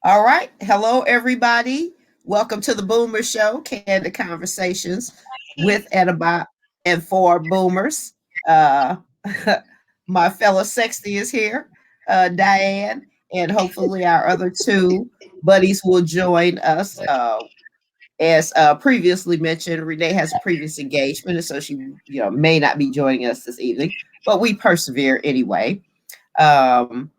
All right. Hello, everybody. Welcome to the Boomer Show, Candid Conversations with and about and for boomers. Uh, my fellow sexty is here, Diane, and hopefully our other two buddies will join us. As previously mentioned, Renee has a previous engagement, and so she, may not be joining us this evening, but we persevere anyway. Um,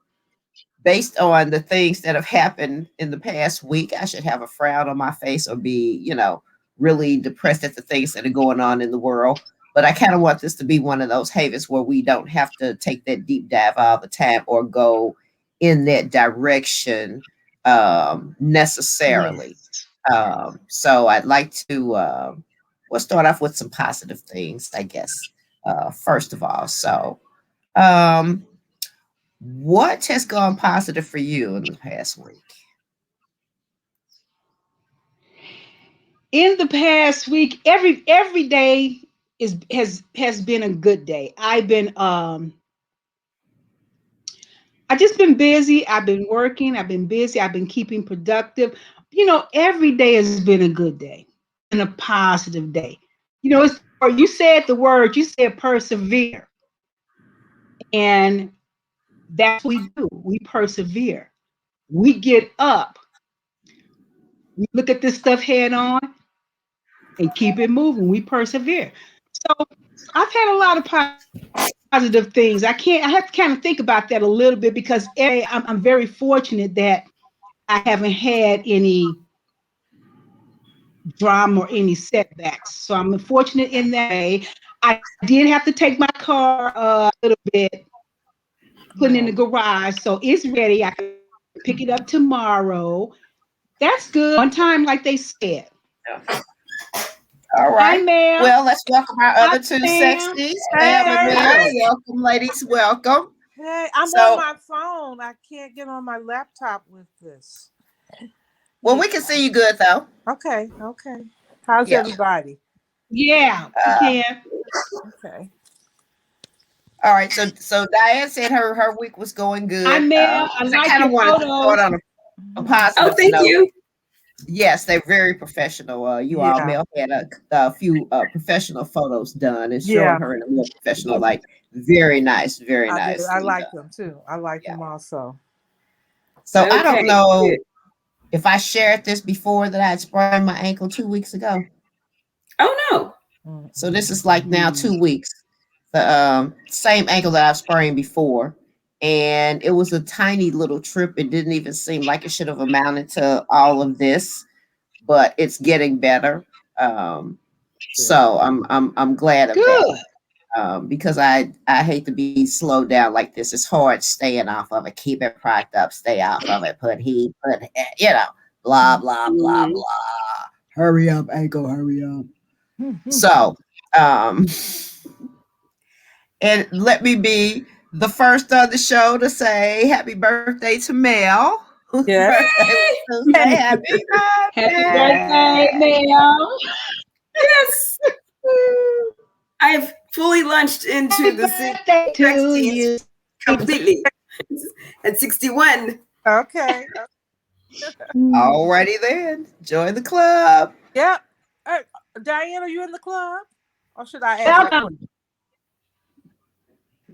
Based on the things that have happened in the past week, I should have a frown on my face or be, really depressed at the things that are going on in the world. But I kind of want this to be one of those havens where we don't have to take that deep dive all the time or go in that direction necessarily. Yes. So I'd like to we'll start off with some positive things, I guess. First of all, um, what has gone positive for you in the past week? In the past week, every day has been a good day. I just been busy. I've been working. I've been busy. I've been keeping productive. Every day has been a good day and a positive day. It's or you said the word. You said persevere, and that's what we do. We persevere. We get up. We look at this stuff head on and keep it moving. We persevere. So I've had a lot of positive things. I have to kind of think about that a little bit because I'm very fortunate that I haven't had any drama or any setbacks. So I'm fortunate in that way. I did have to take my car a little bit, put it in the garage. So it's ready. I can pick it up tomorrow. That's good. On time, like they said. Yeah. All Hi, right. ma'am. Well, let's welcome our Hi, other two ma'am. sexties, Pam and Mel. Hey, Welcome, ladies. Welcome. hey, I'm on So, my phone. I can't get on my laptop with this. well, Yeah. we can see you good though. Okay. How's Yeah. everybody? Yeah, we Uh, can. Okay. all right. So Diane said her week was going Hi, good. ma'am. I 'Cause I like kind of your wanted to start photos. on a Mhm. Oh, positive thank note. you. Yes, they're very professional. You all, Yeah. Mel had a few professional photos done and showing Yeah. her in a more professional light. Very nice, very I did. I nicely done. like them too. I like Yeah. them also. So I Okay, don't know good. if I shared this before that I had sprained my ankle 2 weeks ago. Oh no. So Mm-mm. this is like now 2 weeks. The same ankle that I've sprained before. And it was a tiny little trip. It didn't even seem like it should have amounted to all of this, but it's getting better. Um, Good. so I'm glad of that. Good. Because I hate to be slowed down like this. It's hard staying off of it, keep it propped up, stay off of it, blah blah blah Mm, blah. Hurry up, ankle, hurry up. Mhm. So, um, and let me be the first on the show to say happy birthday to Mel, whose Yes. birthday was Tuesday. Happy Happy birthday, birthday! ma'am. yes, I've fully launched into Happy the birthday to 60s you. completely at 61. Okay. Alrighty then, join the club. Yeah. Uh, Diane, are you in the club? Or should I ask? Welcome.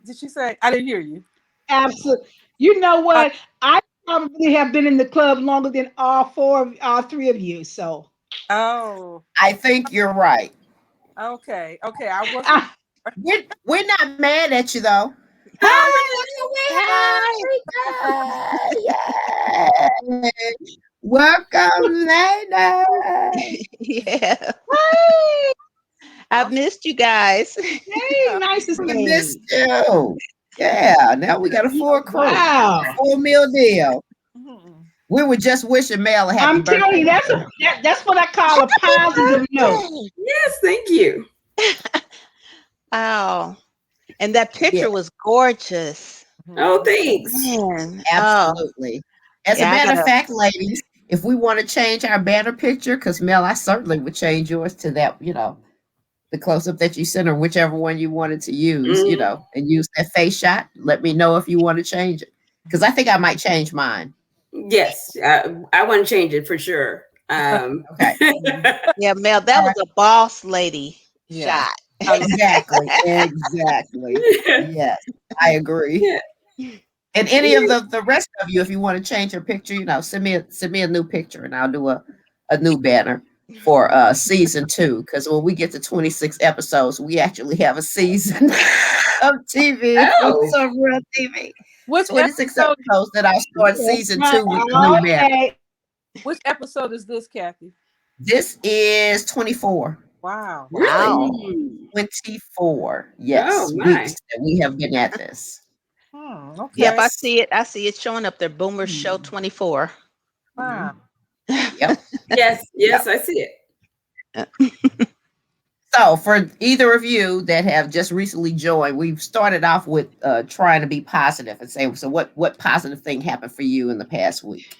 Did she say? I didn't hear you. Absolutely. You know Uh, what? I probably have been in the club longer than all three of you. So oh. I think you're right. Okay. Okay. I wasn't. ah, We're not mad at you though. Oh. hi. Yay! Welcome, ladies. Yeah, Hey, I've missed you guys. hey, nice to We see missed you. you. Yeah, now we got a full crew, Wow. full meal deal. Mhm. We were just wishing Mel a happy I'm telling birthday. you, that's what I call a positive note. Yes, thank you. Wow. And that Yeah, picture was gorgeous. Oh, Mhm. thanks. Man. Oh, absolutely. As a yeah, I matter of gotta. fact, ladies, if we want to change our banner picture, because Mel, I certainly would change yours to that, the close up that you sent or whichever one you wanted to use, Mm, and use that face shot. Let me know if you want to change it. Because I think I might change mine. Yes, I want to change it for sure. Okay. Yeah, Mel, that was a boss lady Yeah. shot. Exactly. Exactly. Yes, I agree. Yeah. And any of the rest of you, if you want to change your picture, send me a new picture, and I'll do a new banner for season 2. Because when we get to 26 episodes, we actually have a season of TV Oh. on real TV. Which 26 episode? episodes that I'll start season 2 with the new banner. Okay. Which episode is this, Kathy? This is 24. Wow. Wow. Mm. 24, yes, Oh, my. weeks that we have been at this. Okay. Yep, I Yes. see it. I see it showing up there. Boomrz Show 24. Wow. Yep. Yes, I see it. So for either of you that have just recently joined, we've started off with trying to be positive and say, so what positive thing happened for you in the past week?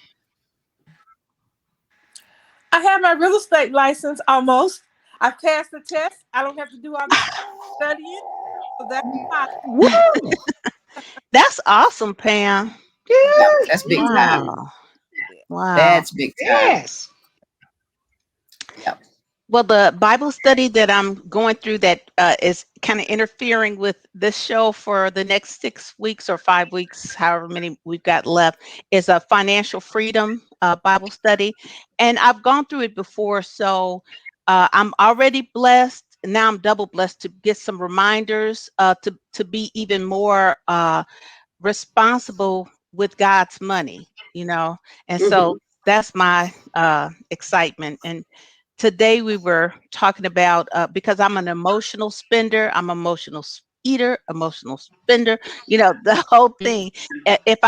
I have my real estate license almost. I passed the test. I don't have to do all the studying. So that's positive. Woo! That's awesome, Pam. Yep, that's big time. Wow. Wow. That's big time. Yes. Yep. Well, the Bible study that I'm going through that is kind of interfering with this show for the next 6 weeks or 5 weeks, however many we've got left, is a financial freedom Bible study. And I've gone through it before, so I'm already blessed. Now I'm double blessed to get some reminders to be even more responsible with God's money, and so that's my excitement. And today we were talking about because I'm an emotional spender, I'm emotional eater, emotional spender, the whole thing. If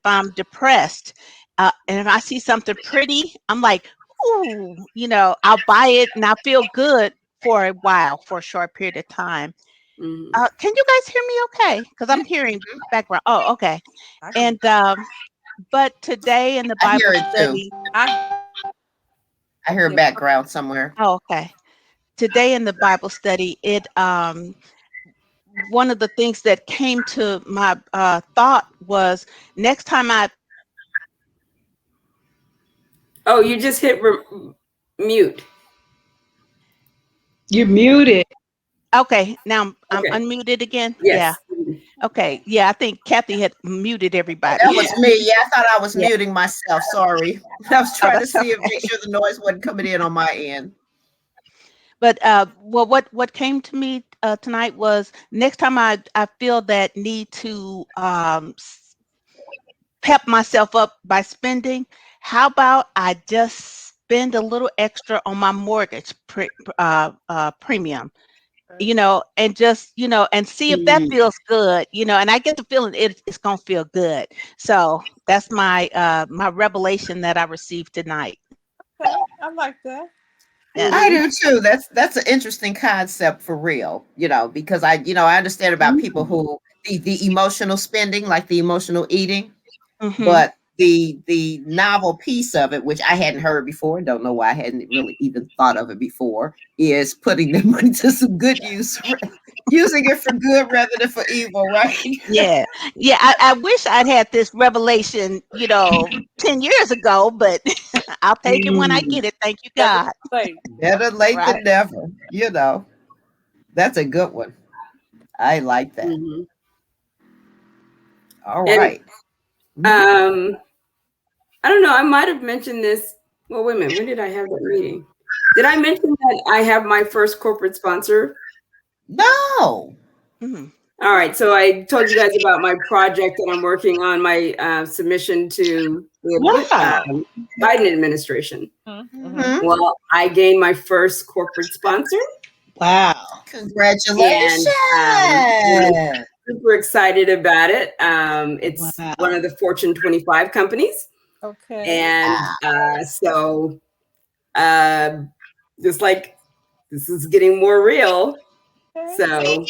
I'm depressed and if I see something pretty, I'm like, ooh, I'll buy it and I feel good for a while, for a short period of time. Can you guys hear me okay? Because I'm hearing background. Oh, okay. And but today in the I Bible hear it too. study, I hear background somewhere. oh, okay. Today in the Bible study, it one of the things that came to my thought was next time Oh, you just hit mute. You're muted. okay, now I'm Okay. unmuted again. Yes. Yeah. Okay. Yeah, I think Kathy had muted everybody. That was me. Yeah, I thought I was Yeah. muting myself. Sorry. I was trying to that's see okay. make sure the noise wasn't coming in on my end. But well, what came to me tonight was next time I feel that need to pep myself up by spending, how about I just spend a little extra on my mortgage premium, and just, and see if that feels good, and I get the feeling it's going to feel good. So that's my my revelation that I received tonight. Okay. I like that. Yeah. I do too. That's an interesting concept for real, because I understand about people who the emotional spending, like the emotional eating, Mhm. but the novel piece of it, which I hadn't heard before, don't know why I hadn't really even thought of it before, is putting the money to some good use, using it for good rather than for evil, right? Yeah. I wish I'd had this revelation, 10 years ago, but I'll take it when I get it. Thank you, God. Better late Right. than never, That's a good one. I like that. All right. I don't know. I might have mentioned this. Well, wait a minute. When did I have that meeting? Did I mention that I have my first corporate sponsor? No. Mhm. All right. So I told you guys about my project that I'm working on, my submission to the Biden administration. Mhm. Well, I gained my first corporate sponsor. Wow. Congratulations. And super excited about it. It's Wow. one of the Fortune 25 companies. Okay. And so just like this is getting more real. Okay.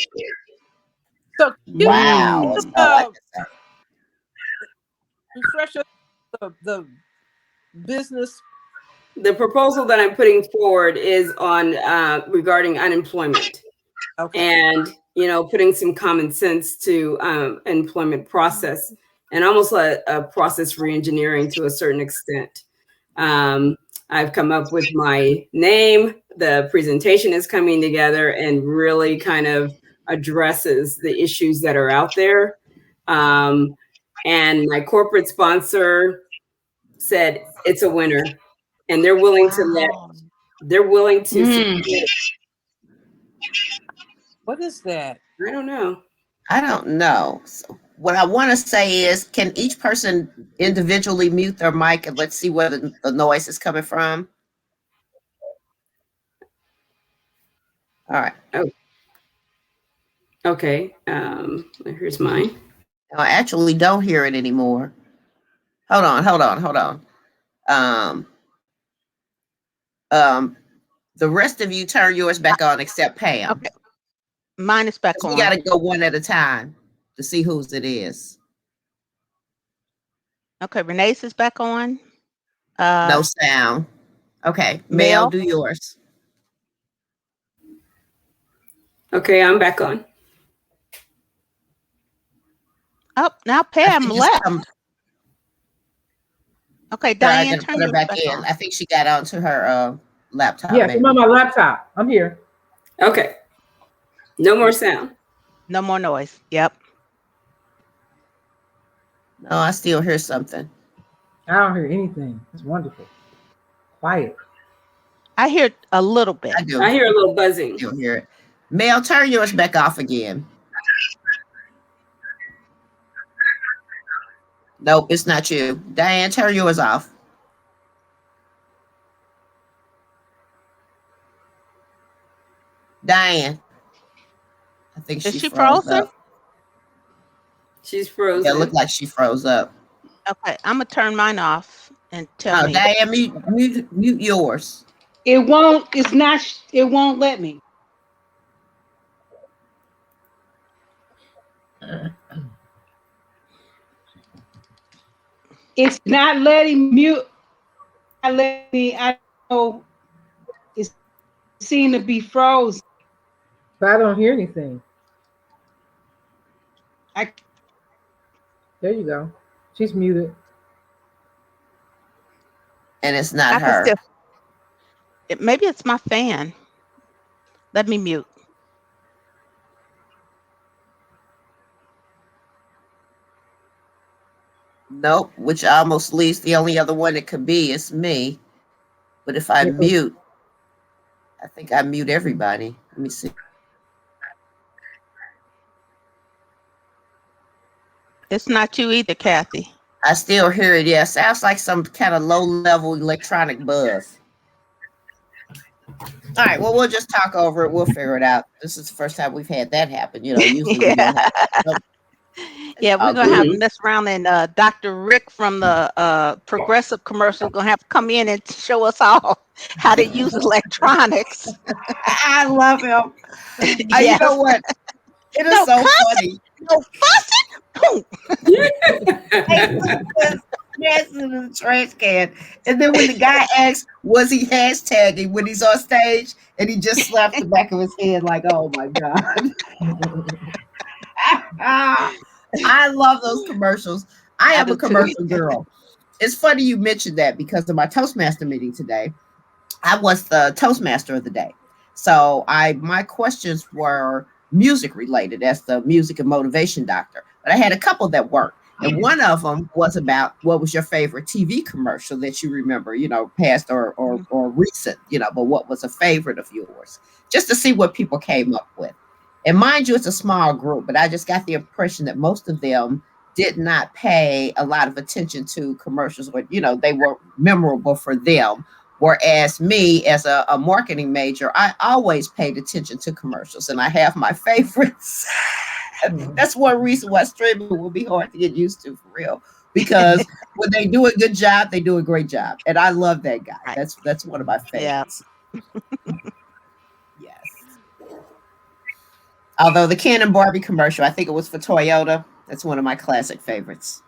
So Wow. That's all I can say. Refresh the business. the proposal that I'm putting forward is on regarding unemployment. Okay. And putting some common sense to employment process and almost a process reengineering to a certain extent. I've come up with my name. The presentation is coming together and really kind of addresses the issues that are out there. And my corporate sponsor said it's a winner, and they're willing to submit. What is that? I don't know. I don't know. So what I want to say is, can each person individually mute their mic and let's see where the noise is coming from? All right. Oh. Okay. Here's mine. I actually don't hear it anymore. Hold on. The rest of you turn yours back on except Pam. Okay. Mine is back on. We got to go one at a time to see whose it is. Okay, Renee's is back on. No sound. Okay, Mel, do yours. Okay, I'm back on. Oh, now Pam left. Okay, Diane, turn her back in. I think she got onto her laptop. Yes, I'm on my laptop. I'm here. Okay. No more sound. No more noise. Yep. No, I still hear something. I don't hear anything. It's wonderful. Quiet. I hear a little bit. I do. I hear a little buzzing. You'll hear it. Mel, turn yours back off again. Nope, it's not you. Diane, turn yours off. Diane. I think Is she froze frozen? up. She's frozen. Yeah, it looked like she froze up. Okay, I'm gonna turn mine off and tell me. Diane, mute yours. It won't. It's not. It won't let me. It's not letting mute. I let me. I know. It seemed to be frozen. But I don't hear anything. There you go. She's muted. And it's not her. Maybe it's my fan. Let me mute. Nope, which almost leaves the only other one it could be is me. But if I mute, I think I mute everybody. Let me see. It's not you either, Kathy. I still hear it. Yeah, sounds like some kind of low-level electronic buzz. All right, well, we'll just talk over it. We'll figure it out. This is the first time we've had that happen. You know, usually we don't have yeah, we're gonna have this round, and Dr. Rick from the Progressive commercial is gonna have to come in and show us all how to use electronics. I love him. You know what? It is so funny. No fussing. Yes, in the trash can. And then when the guy asks, was he hashtagging when he's on stage, and he just slapped the back of his head like, oh my God. I love those commercials. I am a commercial girl. It's funny you mentioned that because of my Toastmaster meeting today. I was the Toastmaster of the day. So my questions were music related as the music and motivation doctor. But I had a couple that weren't. And one of them was about what was your favorite TV commercial that you remember, you know, past or recent, you know, but what was a favorite of yours? Just to see what people came up with. And mind you, it's a small group, but I just got the impression that most of them did not pay a lot of attention to commercials, but, you know, they were memorable for them. Whereas me, as a marketing major, I always paid attention to commercials, and I have my favorites. That's one reason why streaming will be hard to get used to, for real. Because when they do a good job, they do a great job. And I love that guy. That's one of my favorites. Yeah. Yes. Although the Ken and Barbie commercial, I think it was for Toyota. That's one of my classic favorites.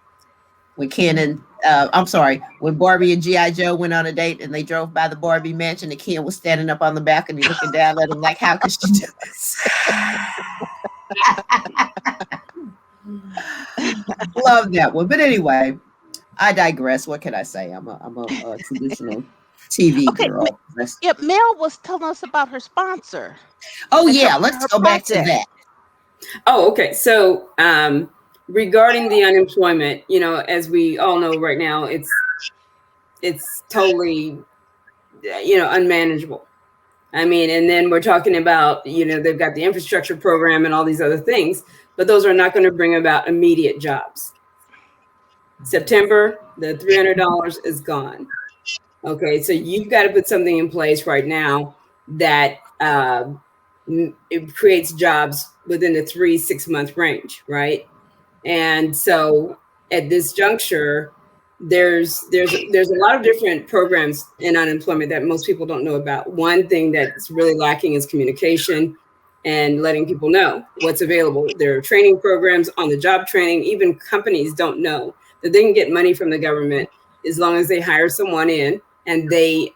When Ken and, when Barbie and G.I. Joe went on a date and they drove by the Barbie mansion, and Ken was standing up on the balcony looking down at him like, how could she do this? Love that one. But anyway, I digress. What can I say? I'm a traditional TV Okay, girl. yeah, Mel was telling us about her sponsor. Oh and yeah, let's her go back to project. that. Oh, okay. So regarding the unemployment, as we all know right now, it's totally, unmanageable. I mean, and then we're talking about, they've got the infrastructure program and all these other things, but those are not going to bring about immediate jobs. September, the $300 is gone. Okay, so you've got to put something in place right now that it creates jobs within the 3-6 month range, right? And so at this juncture, there's a lot of different programs in unemployment that most people don't know about. One thing that's really lacking is communication and letting people know what's available. There are training programs, on the job training. Even companies don't know that they can get money from the government as long as they hire someone in, and the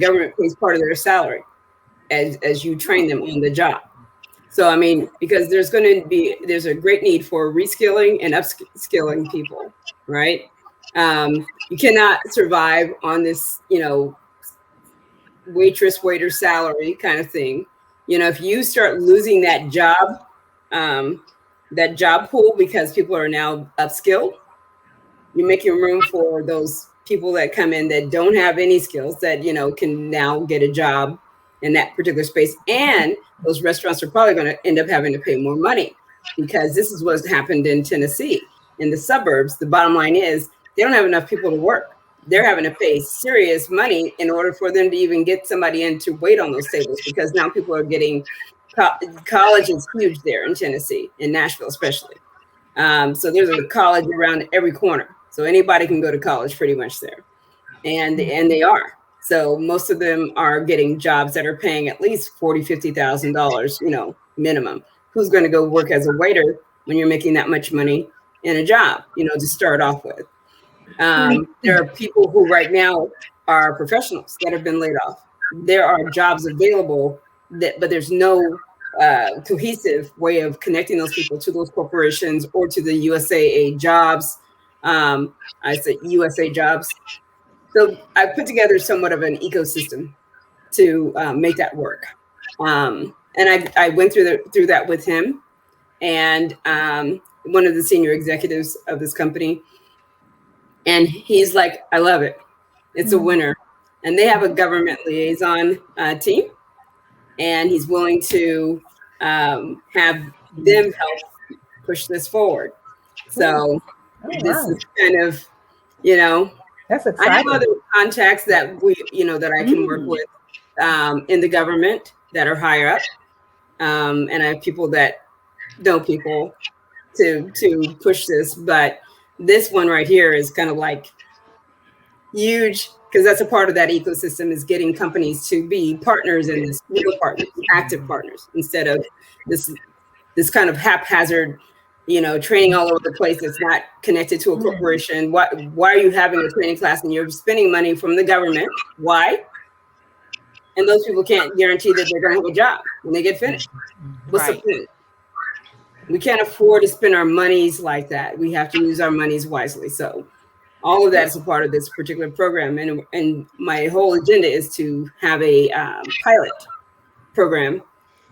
government pays part of their salary as you train them on the job. So, I mean, because there's a great need for reskilling and upskilling people, right? You cannot survive on this, waiter salary kind of thing. If you start losing that job pool because people are now upskilled, you're making room for those people that come in that don't have any skills that, can now get a job in that particular space. And those restaurants are probably going to end up having to pay more money, because this is what's happened in Tennessee. In the suburbs, the bottom line is they don't have enough people to work. They're having to pay serious money in order for them to even get somebody in to wait on those tables, because now people are getting, college is huge there in Tennessee, in Nashville especially. So there's a college around every corner. So anybody can go to college pretty much there. And they are. So most of them are getting jobs that are paying at least $40,000, $50,000, minimum. Who's going to go work as a waiter when you're making that much money in a job, to start off with? There are people who right now are professionals that have been laid off. There are jobs available, but there's no cohesive way of connecting those people to those corporations or to the USAA jobs. I said USA jobs. So I put together somewhat of an ecosystem to make that work. And I went through that with him and one of the senior executives of this company. And he's like, I love it. It's a winner. And they have a government liaison team. And he's willing to have them help push this forward. So this is kind of, That's I have exciting. other contacts that that I can work with in the government that are higher up. And I have people that know people to push this. But this one right here is kind of like huge, because that's a part of that ecosystem, is getting companies to be partners in this, real partners, active partners, instead of this kind of haphazard, training all over the place that's not connected to a corporation. Why are you having a training class and you're spending money from the government? Why? And those people can't guarantee that they're going to have a job when they get finished. What's the point? We can't afford to spend our monies like that. We have to use our monies wisely. So all of that is a part of this particular program. And my whole agenda is to have a pilot program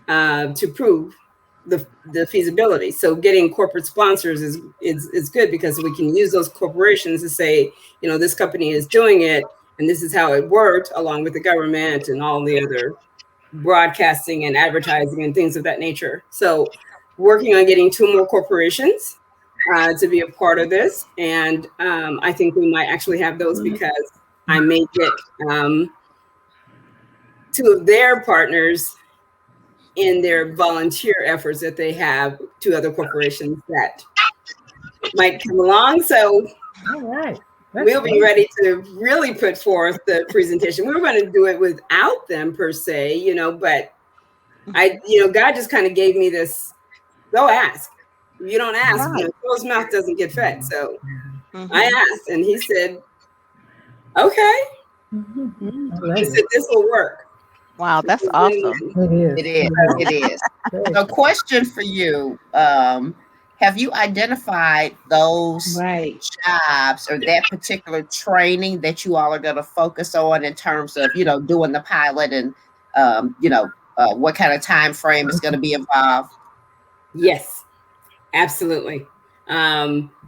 to prove the feasibility. So getting corporate sponsors is good, because we can use those corporations to say, this company is doing it and this is how it worked, along with the government and all the other broadcasting and advertising and things of that nature. So working on getting 2 more corporations to be a part of this. And I think we might actually have those, because I may get 2 of their partners in their volunteer efforts that they have to other corporations that might come along. So All right. we'll be ready to really put forth the presentation. We were going to do it without them per se, but God just kind of gave me this, go ask. If you don't ask, closed mouth doesn't get fed. So I asked, and he said, okay. He said, this will work. Wow, that's awesome. It is. It is. So question for you, have you identified those Right. jobs or that particular training that you all are going to focus on in terms of, doing the pilot and, what kind of time frame is going to be involved? Yes, absolutely.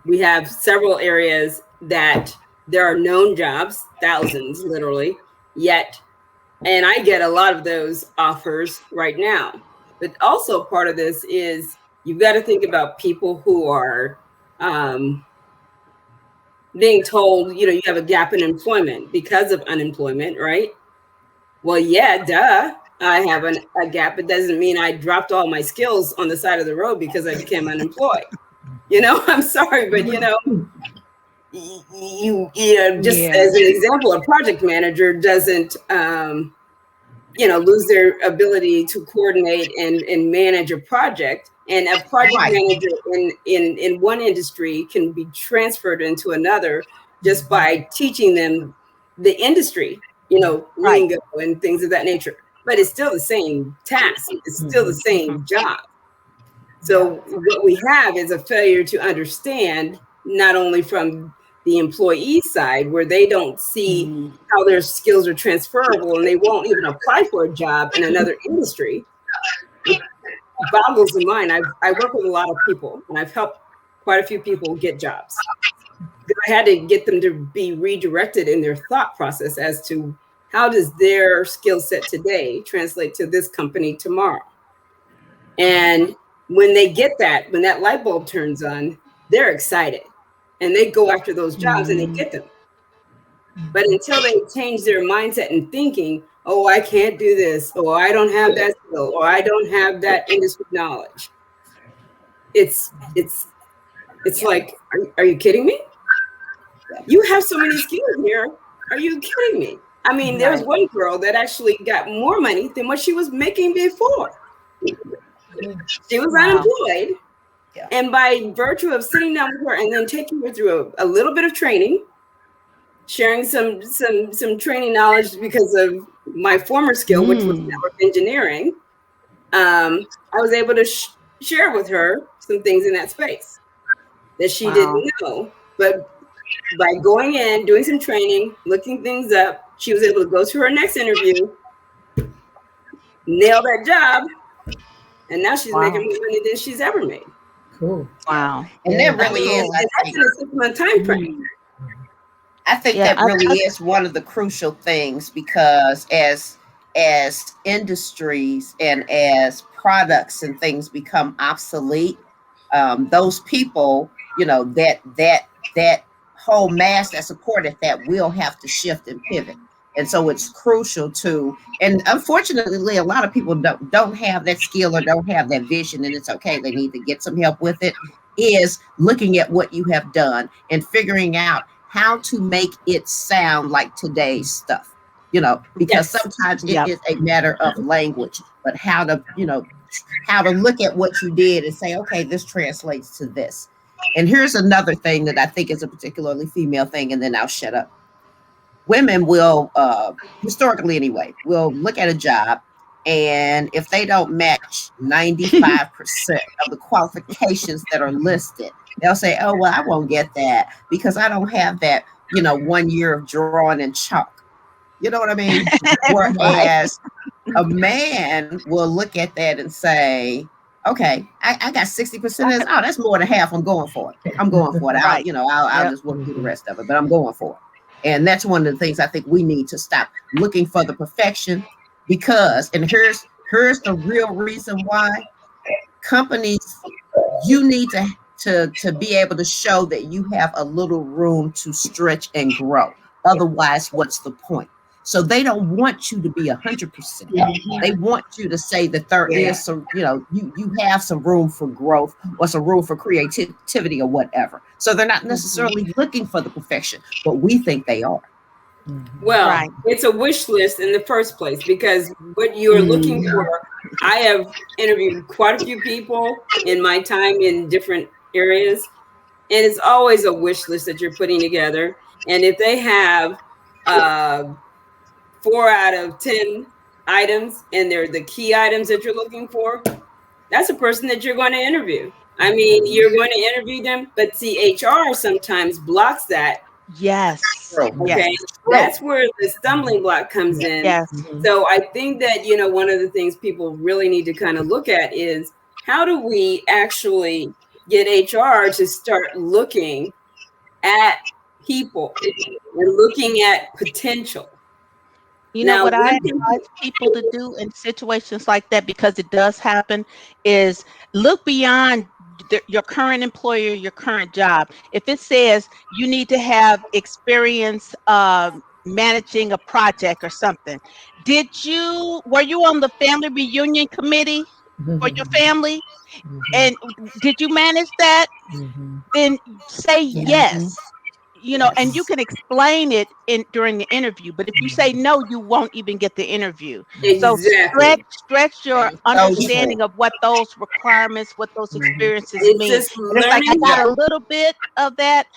We have several areas that there are known jobs, thousands literally, yet, and I get a lot of those offers right now. But also part of this is you've got to think about people who are being told, you have a gap in employment because of unemployment, right? Well, yeah, duh. I have a gap. It doesn't mean I dropped all my skills on the side of the road because I became unemployed. I'm sorry, but just Yeah. as an example, a project manager doesn't lose their ability to coordinate and manage a project. And a project Right. manager in one industry can be transferred into another just by teaching them the industry, Right. lingo and things of that nature. But it's still the same task. It's still the same job. So what we have is a failure to understand, not only from the employee side, where they don't see how their skills are transferable and they won't even apply for a job in another industry. It boggles the mind. I work with a lot of people and I've helped quite a few people get jobs. I had to get them to be redirected in their thought process as to how does their skill set today translate to this company tomorrow. And when they get that, when that light bulb turns on, they're excited and they go after those jobs and they get them. But until they change their mindset and thinking, oh, I can't do this, or I don't have that skill, or I don't have that industry knowledge, it's like, are you kidding me? You have so many skills here. Are you kidding me? I mean, there was one girl that actually got more money than what she was making before. She was unemployed. Yeah. And by virtue of sitting down with her and then taking her through a little bit of training, sharing some training knowledge because of my former skill, which was network engineering, I was able to share with her some things in that space that she didn't know. But by going in, doing some training, looking things up, she was able to go to her next interview, nail that job, and now she's making more money than she's ever made. Cool. Wow. And that really is, I that's in a 6-month time frame. I think that really is one of the crucial things, because as industries and as products and things become obsolete, those people, that whole mass that supported that will have to shift and pivot. And so it's crucial to, and unfortunately, a lot of people don't have that skill or don't have that vision, and it's okay. They need to get some help with it. Is looking at what you have done and figuring out how to make it sound like today's stuff, because sometimes it is a matter of language, but how to look at what you did and say, okay, this translates to this. And here's another thing that I think is a particularly female thing, and then I'll shut up. Women will, historically anyway, will look at a job, and if they don't match 95% of the qualifications that are listed, they'll say, oh, well, I won't get that because I don't have that, 1 year of drawing in chalk. You know what I mean? Whereas a man will look at that and say, okay, I got 60% of this. Oh, that's more than half. I'm going for it. I'll just work through the rest of it, but I'm going for it. And that's one of the things I think we need to stop looking for the perfection, because, and here's the real reason why companies, you need to be able to show that you have a little room to stretch and grow. Otherwise, what's the point? So they don't want you to be 100%. They want you to say that there is some, you have some room for growth or some room for creativity or whatever. So they're not necessarily looking for the perfection, but we think they are. Well, it's a wish list in the first place, because what you're looking for, I have interviewed quite a few people in my time in different areas, and it's always a wish list that you're putting together. And if they have 4 out of 10 items and they're the key items that you're looking for, that's a person that you're going to interview. I mean, you're going to interview them, but see, HR sometimes blocks that. Yes. True. Okay, Yes. that's where the stumbling block comes in. Yes. So I think that, one of the things people really need to kind of look at is how do we actually get HR to start looking at people and looking at potential. You know Now, what I one thing, advise people to do in situations like that, because it does happen, is look beyond your current employer, your current job. If it says you need to have experience managing a project or something, were you on the family reunion committee for your family? And did you manage that? Then say yes. And you Yes. can explain it during the interview. But if you say no, you won't even get the interview. So exactly. stretch your That is so understanding true. of what those requirements, what those experiences It's mean. just And it's like, I learning. got a little bit of that.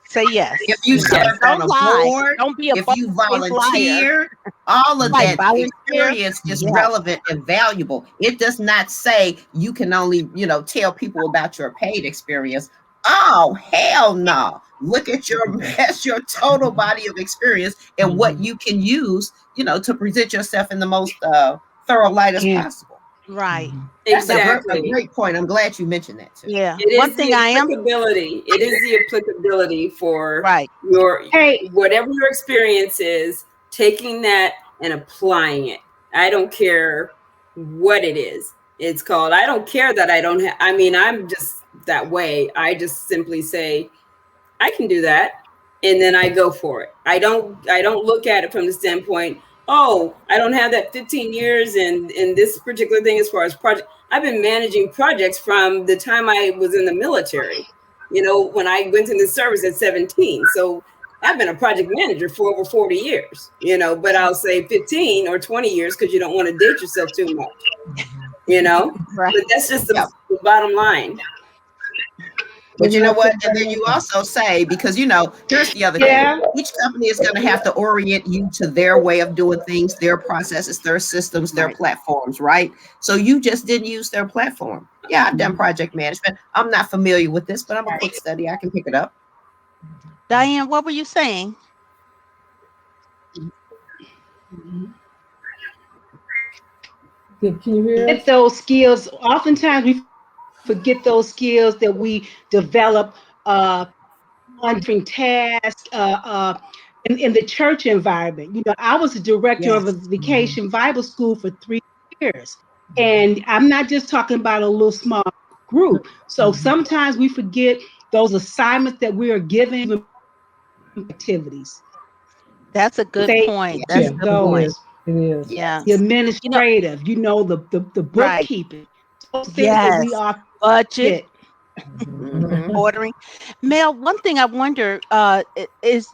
Say yes. If you Yes. served on Don't a lie. board, Don't be a if you bold-faced liar. volunteered, all of Right. that Volunteer. experience is Yes. relevant and valuable. It does not say you can only, tell people about your paid experience. Oh, hell no. Look at your total body of experience and what you can use, to present yourself in the most thorough light as Yeah. possible. Right. That's a Exactly. great point. I'm glad you mentioned that too. Yeah. It One is thing the I am applicability. It is the applicability for right. your Hey. whatever your experience is, taking that and applying it. I don't care what it is. It's called, I don't care that I don't have, I mean, I'm just that way. I just simply say, I can do that. And then I go for it. I don't look at it from the standpoint, oh, I don't have that 15 years in this particular thing as far as project. I've been managing projects from the time I was in the military, when I went into the service at 17. So I've been a project manager for over 40 years, but I'll say 15 or 20 years because you don't want to date yourself too much, Right. but that's just Yeah. the bottom line. But you know what? And then you also say, because here's the other Yeah. thing. Each company is going to have to orient you to their way of doing things, their processes, their systems, their Right. platforms, right? So you just didn't use their platform. Yeah, I've done project management. I'm not familiar with this, but I'm a quick study. I can pick it up. Diane, what were you saying? Can you hear us? Get those skills. Oftentimes we forget those skills that we develop on different tasks in the church environment. I was the director of a Yes. vacation Bible school for 3 years. And I'm not just talking about a little small group. So sometimes we forget those assignments that we are given activities. That's a good They point. That's a good point. those It is. Yeah. the administrative, the Right. bookkeeping, those things that we Yes. often Budget. get. Ordering. Mel, one thing I wonder is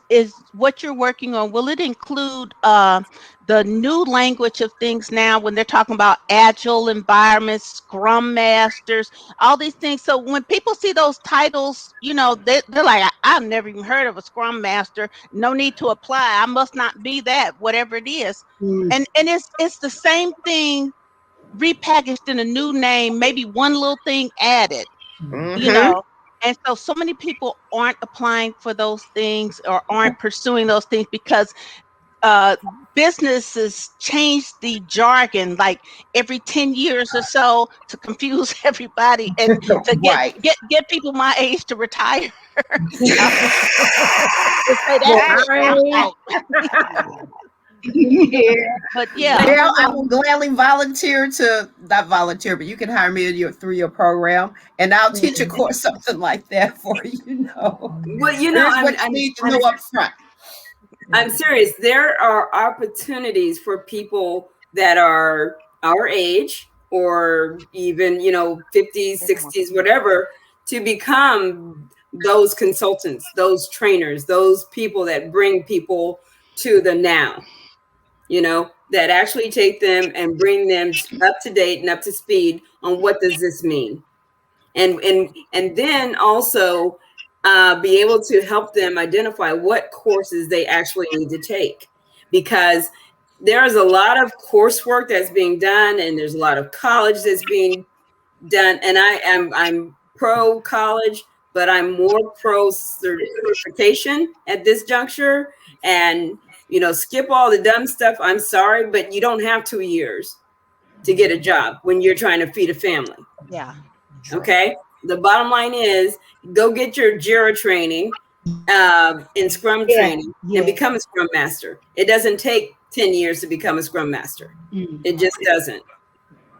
what you're working on, will it include the new language of things now when they're talking about agile environments, scrum masters, all these things? So when people see those titles, they're like, I've never even heard of a scrum master. No need to apply. I must not be that, whatever it is. Mm. And it's the same thing repackaged in a new name, maybe one little thing added. Mhm. And so many people aren't applying for those things or aren't pursuing those things because businesses change the jargon like every 10 years or so to confuse everybody and to Right. get people my age to retire. To say Well, I'm out. yeah. But yeah, Well, I will gladly volunteer not volunteer, but you can hire me through your program, and I'll teach a course something like that for you. Well, Here's what you need to know up front. I'm serious. There are opportunities for people that are our age or even, 50s, 60s, whatever, to become those consultants, those trainers, those people that bring people to the now, that actually take them and bring them up to date and up to speed on what does this mean. And then also be able to help them identify what courses they actually need to take, because there is a lot of coursework that's being done and there's a lot of college that's being done, and I'm pro college, but I'm more pro certification at this juncture. And skip all the dumb stuff. I'm sorry, but you don't have 2 years to get a job when you're trying to feed a family. Yeah. Okay. The bottom line is go get your JIRA training and Scrum training and become a Scrum Master. It doesn't take 10 years to become a Scrum Master. It just doesn't.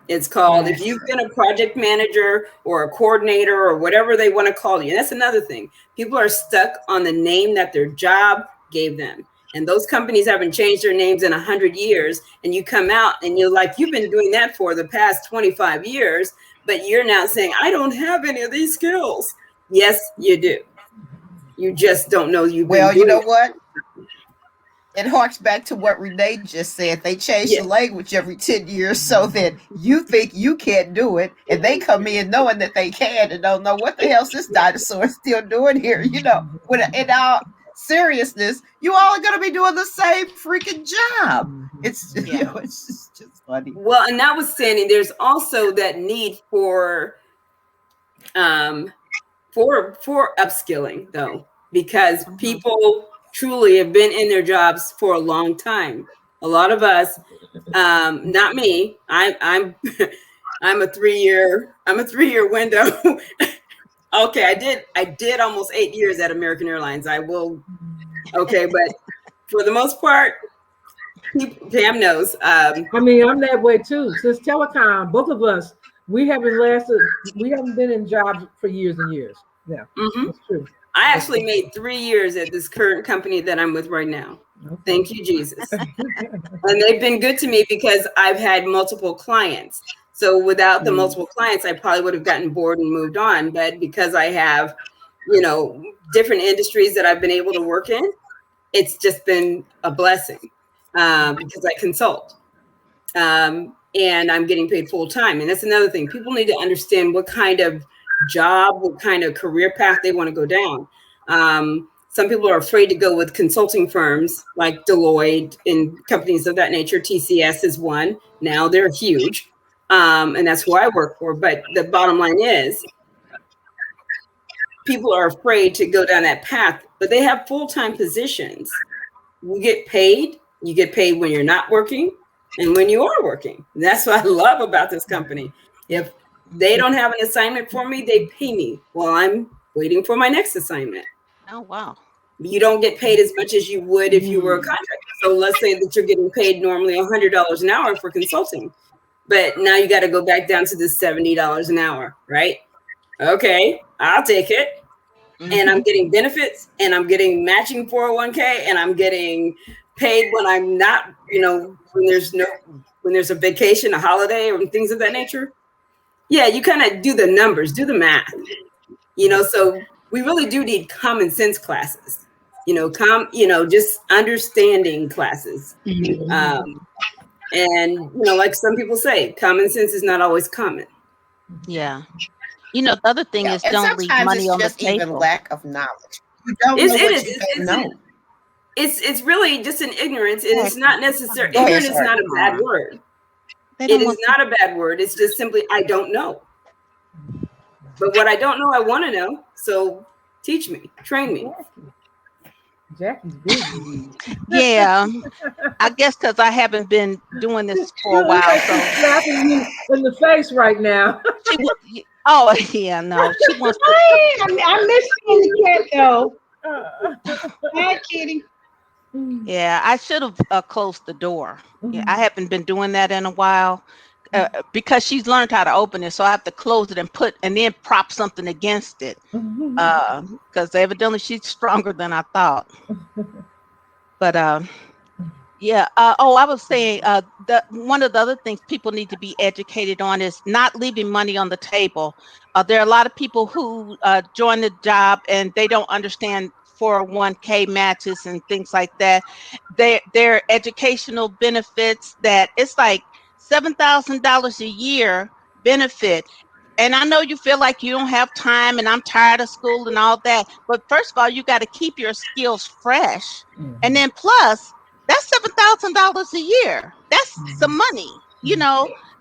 It's called, if you've been a project manager or a coordinator or whatever they want to call you. And that's another thing. People are stuck on the name that their job gave them. And those companies haven't changed their names in 100 years. And you come out and you're like, you've been doing that for the past 25 years, but you're now saying, I don't have any of these skills. Yes, you do. You just don't know you've been doing you know what? It harks back to what Renee just said. They change the language every 10 years so that you think you can't do it, and they come in knowing that they can and don't know what the hell's this dinosaur still doing here. When in all seriousness, you all are going to be doing the same freaking job. It's it's just funny. Well, and notwithstanding, there's also that need for upskilling though, because people truly have been in their jobs for a long time. A lot of us, not me. I'm I'm a 3-year window. Okay, I did almost 8 years at American Airlines. I will. Okay, but for the most part, Pam knows. I mean, I'm that way too. Since telecom, both of us, we haven't been in jobs for years and years. Yeah, that's true. I actually made 3 years at this current company that I'm with right now. Okay. Thank you, Jesus. And they've been good to me because I've had multiple clients. So without the multiple clients, I probably would have gotten bored and moved on. But because I have, different industries that I've been able to work in, it's just been a blessing because I consult. And I'm getting paid full time. And that's another thing. People need to understand what kind of job, what kind of career path they want to go down. Some people are afraid to go with consulting firms like Deloitte and companies of that nature. TCS is one. Now they're huge. And that's who I work for. But the bottom line is people are afraid to go down that path, but they have full-time positions. You get paid when you're not working and when you are working. And that's what I love about this company. If they don't have an assignment for me, they pay me while I'm waiting for my next assignment. Oh, wow. You don't get paid as much as you would if you were a contractor. So let's say that you're getting paid normally $100 an hour for consulting, but now you got to go back down to the $70 an hour, right? Okay, I'll take it. And I'm getting benefits and I'm getting matching 401k and I'm getting paid when I'm not, when there's a vacation, a holiday, or things of that nature. Yeah, you kind of do the numbers, do the math, so we really do need common sense classes, just understanding classes. And, like some people say, common sense is not always common. Yeah. The other thing is don't leave money on the table. Even lack of knowledge. You don't know what you don't know. It's really just an ignorance. And it's not necessary. Ignorance is not a bad word. It is not a bad word. It's just simply, I don't know. But what I don't know, I want to know. So teach me, train me. Jackie's busy. Yeah, I guess because I haven't been doing this for a while. So laughing you in the face right now. Oh yeah, no. She wants to. I miss you in the cat though. Hi, Kitty. Yeah, I should have closed the door. Yeah, I haven't been doing that in a while because she's learned how to open it. So I have to close it and then prop something against it because evidently she's stronger than I thought. But yeah. I was saying one of the other things people need to be educated on is not leaving money on the table. There are a lot of people who join the job and they don't understand 401k matches and things like that. Their educational benefits that it's like $7,000 a year benefit. And I know you feel like you don't have time and I'm tired of school and all that. But first of all, you got to keep your skills fresh. And then plus, that's $7,000 a year. That's some money,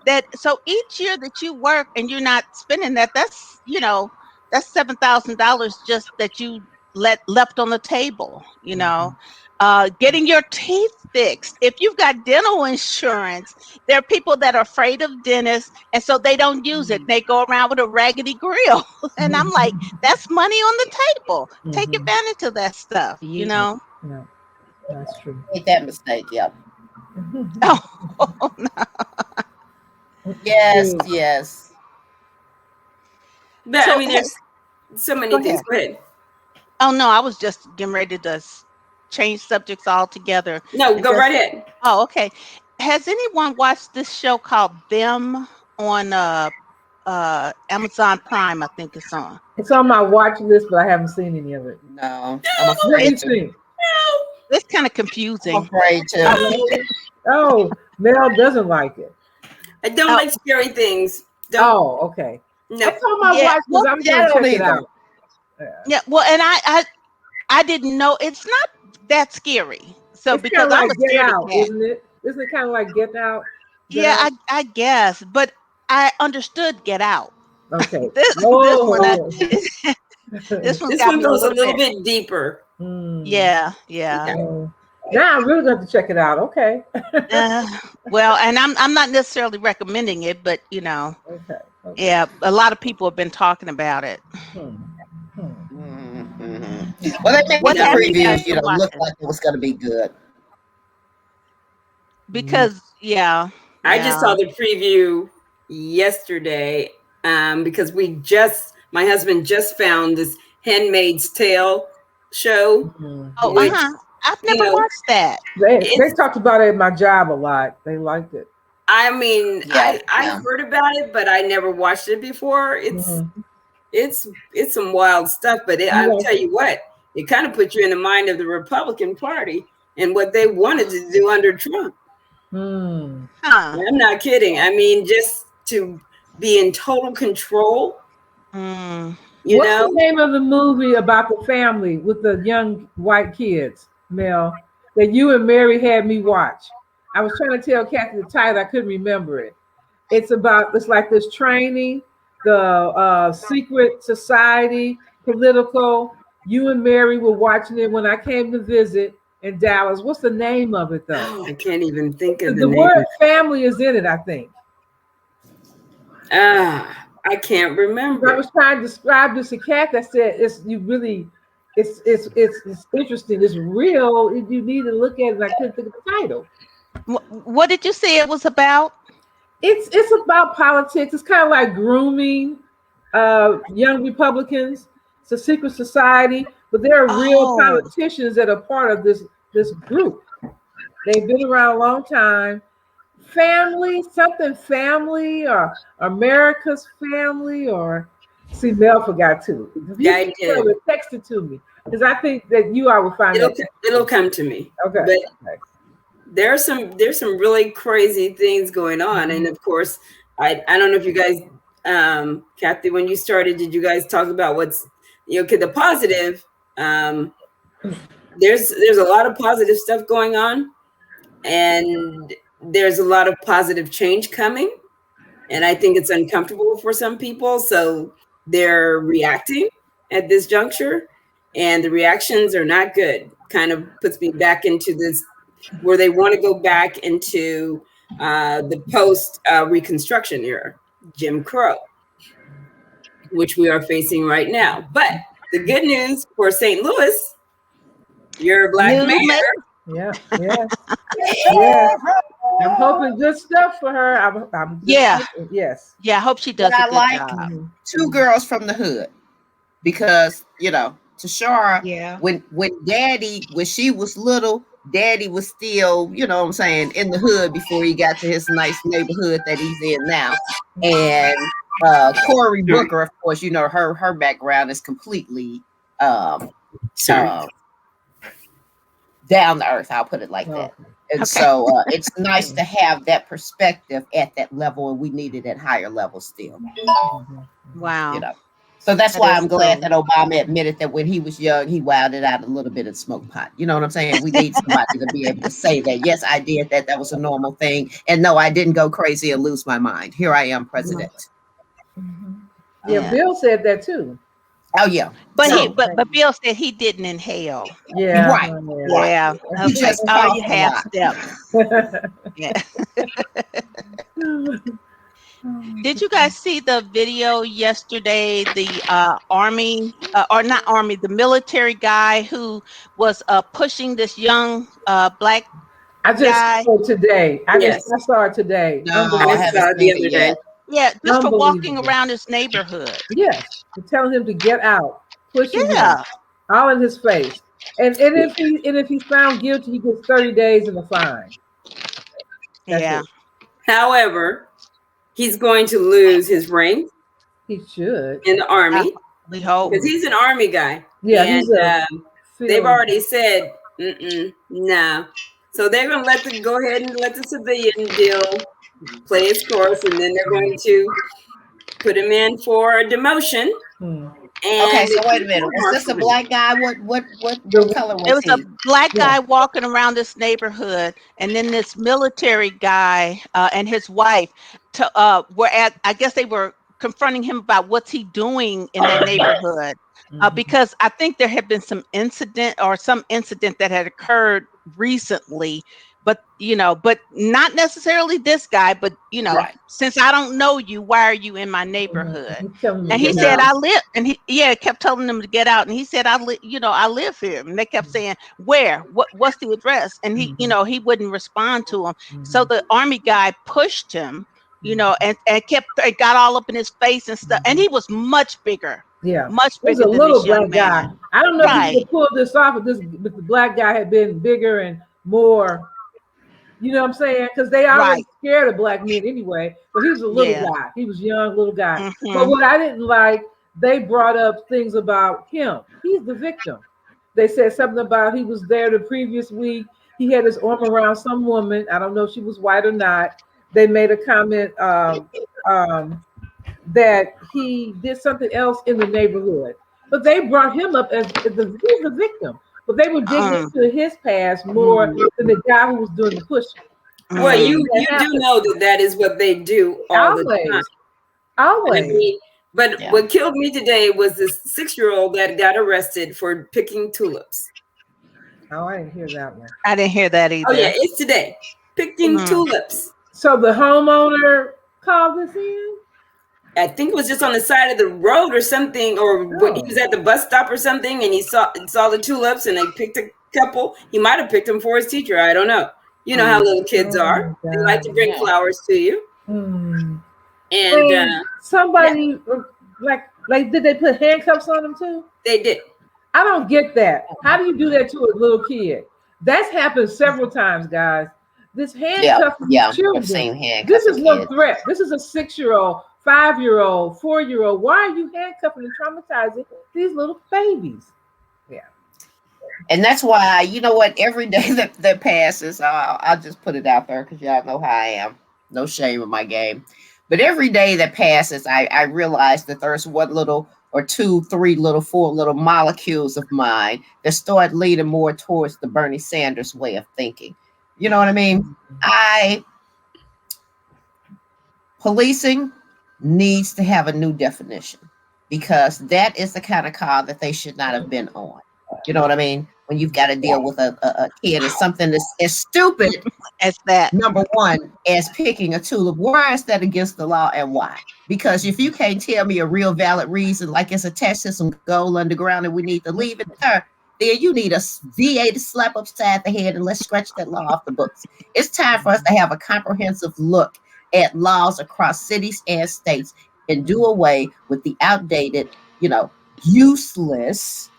that so each year that you work and you're not spending that, that's that's $7,000 just that you left on the table. Getting your teeth fixed. If you've got dental insurance, there are people that are afraid of dentists, and so they don't use it. They go around with a raggedy grill, and I'm like, that's money on the table. Take advantage of that stuff. Yeah, that's true. Made that mistake. Yep. Oh, Yes. Yes. But So I mean, there's so many go things. ahead. Go ahead. Oh no, I was just getting ready to change subjects altogether. No, and go just- right ahead. Oh, okay. Has anyone watched this show called Them on Amazon Prime? I think it's on. It's on my watch list, but I haven't seen any of it. No. I'm What do you afraid to. think? It's kind of I'm confusing. afraid to. Oh, Mel doesn't like it. I don't Oh. like scary things. Don't. Oh, okay. No. It's on my Yeah, watch list. I'm yeah, I gonna don't check it either. out. Yeah. Well, and I didn't know it's not that scary. So It's kind because of I'm like a Get scaredy Out, cat. isn't it? Isn't it kind of like Get Out? Get Yeah, Out? I guess, but I understood Get Out. Okay. This Oh, one, this one's This got one me a goes a little little bit. bit deeper. Yeah. Oh. Now I'm really going to check it out. Okay. Well, and I'm not necessarily recommending it, but Okay. yeah, a lot of people have been talking about it. Well, they made What the have you guys previews, been look watching? like it was going to be good. Because I just saw the preview yesterday because my husband just found this Handmaid's Tale show. Oh, which, I've never watched that. They talked about it at my job a lot. They liked it. I mean, Yeah, I yeah. heard about it, but I never watched it before. It's some wild stuff, but I'll tell you what, it kind of puts you in the mind of the Republican Party and what they wanted to do under Trump. Huh. I'm not kidding. I mean, just to be in total control. Mm. What's the name of the movie about the family with the young white kids, Mel, that you and Mary had me watch? I was trying to tell Kathy the title. I couldn't remember it. It's like this training, the secret society, political. You and Mary were watching it when I came to visit in Dallas. What's the name of it, though? I can't even think of The name. word family is in it, I think. I can't remember. I was trying to describe this to Kathy. I said, it's interesting. It's real. You need to look at it. And I couldn't think of the title. What did you say it was about? It's about politics. It's kind of like grooming young Republicans. It's a secret society, but there are real politicians that are part of this group. They've been around a long time. Family, or America's Family, or see, Mel forgot too. Yeah, I did. Text it to me because I think that you all will find it'll come to me. Okay. But there's some really crazy things going on, and of course, I don't know if you guys, Kathy, when you started, did you guys talk about what's the positive? There's a lot of positive stuff going on, and there's a lot of positive change coming, and I think it's uncomfortable for some people, so they're reacting at this juncture, and the reactions are not good. Kind of puts me back into this where they want to go back into the post Reconstruction era, Jim Crow, which we are facing right now. But the good news for St. Louis, you're a black mayor. Yeah. Yeah. I'm hoping good stuff for her. I'm hoping, yes. Yeah, I hope she does a good job. Two girls from the hood, because Tashara, when she was little, Daddy was still, in the hood before he got to his nice neighborhood that he's in now. And Cory Booker, of course, her background is completely down to earth. I'll put it like that. And so it's nice to have that perspective at that level, and we need it at higher levels still. Wow. So that's That why is I'm glad true. that Obama admitted that when he was young, he wilded out a little bit and smoked pot. You know what I'm saying? We need somebody to be able to say that, yes, I did that. That was a normal thing. And no, I didn't go crazy and lose my mind. Here I am, president. Yeah, Yeah. Bill said that too. Oh, yeah. But So, but Bill said he didn't inhale. Yeah. right, right. Yeah. I He was like, just oh, you coughed a half lot. steps. Yeah. Yeah. Did you guys see the video yesterday? The army, or not army, the military guy who was pushing this young black I just guy. saw it today. Yes, I saw it today. No, I I Unbelievable. haven't saw it the seen other it day. yet. Yeah, just for walking Unbelievable. around his neighborhood. Yes. They're telling him to get out, pushing him Yeah. all in his face. And if he's found guilty, he gets 30 days and a fine. That's Yeah. it. However, he's going to lose his rank He should. in the army We hope. because he's an army guy, Yeah, and he's a they've field. already said, no. So they're going to go ahead and let the civilian deal play its course, and then they're going to put him in for a demotion. Okay, And so wait a minute. Was this a black guy? What color It was was a he? black Yeah. guy walking around this neighborhood, and then this military guy and his wife were at. I guess they were confronting him about what's he doing in that neighborhood, because I think there had been some incident that had occurred recently, but not necessarily this guy, but Right. since I don't know you, why are you in my neighborhood? He's telling him to And he get said, out. I live, and he kept telling them to get out. And he said, I live here. And they kept saying, where? What's the address? And he wouldn't respond to them. So the army guy pushed him, and it got all up in his face and stuff. And he was much bigger, Yeah. much He was bigger a than little this young black guy. man. I don't know if he Right. could pull this off if the black guy had been bigger and more, you know what I'm saying? Because they already Right. scared of black men anyway. But he was a little Yeah. guy. He was young, little guy. Mhm. But what I didn't like, they brought up things about him. He's the victim. They said something about he was there the previous week. He had his arm around some woman. I don't know if she was white or not. They made a comment that he did something else in the neighborhood. But they brought him up as he's the victim. But they were digging into his past more than the guy who was doing the pushing. Well, you do happened. know that is what they do all the time. Always. I mean, but Yeah. what killed me today was this 6-year-old that got arrested for picking tulips. Oh, I didn't hear that one. I didn't hear that either. Oh yeah, it's today. Picking tulips. So the homeowner called this in? I think it was just on the side of the road or something, or he was at the bus stop or something, and he saw the tulips, and they picked a couple. He might have picked them for his teacher. I don't know. You know how little kids are. They like to bring flowers to you. And somebody like did they put handcuffs on him too? They did. I don't get that. How do you do that to a little kid? That's happened several times, guys. This handcuffing children. I've seen handcuffing This is no kids. threat. This is a 6-year-old, 5-year-old, 4-year-old. Why are you handcuffing and traumatizing these little babies? Yeah. And that's why, you know what, every day that passes, I'll just put it out there because y'all know how I am. No shame in my game. But every day that passes, I realize that there's one little or 2, 3 little, 4 little molecules of mine that start leading more towards the Bernie Sanders way of thinking. You know what I mean? Policing needs to have a new definition because that is the kind of car that they should not have been on. You know what I mean? When you've got to deal with a kid, it's something that's as stupid as that. Number one, as picking a tulip. Why is that against the law and why? Because if you can't tell me a real valid reason, like it's attached to some gold underground and we need to leave it there, then you need a VA to slap upside the head and let's scratch that law off the books. It's time for us to have a comprehensive look at laws across cities and states and do away with the outdated, useless,